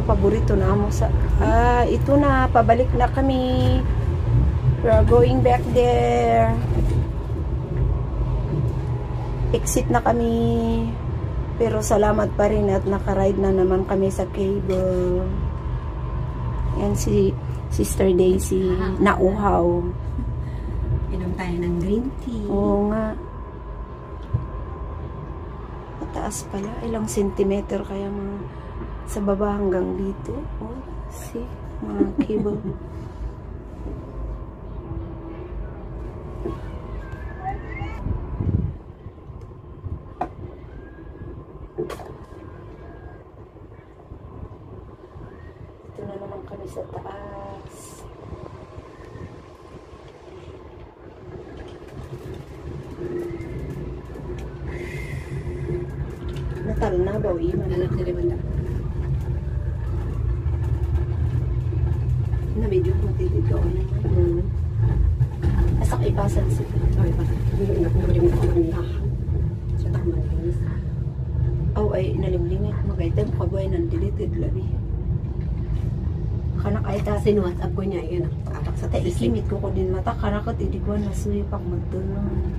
paborito na mo sa ito na, pabalik na kami. We are going back there. Exit na kami. Pero salamat pa rin at nakaride na naman kami sa cable. Yan si Sister Daisy, nauhaw. Inom tayo ng green tea. Oo nga. Mataas pala. Ilang sentimeter kaya mga sa baba hanggang dito. Oh, see? Mga cable. Ito na naman kami sa taas. Natal na ba? Iman. Anak ni Limanda. Na-video ko matitid ka o naman. Asak ipasan si Ay, bakit? Hindi na kung rin ako mandahan. Sa taman linis. oh ay nalimlimit magaitem kabuhay ng deleted labi. Kanak ay ta Sin WhatsApp ko niya, yun ang apak sa sa ikimit ko din mata kanak at idikuan na suyapak magdunong.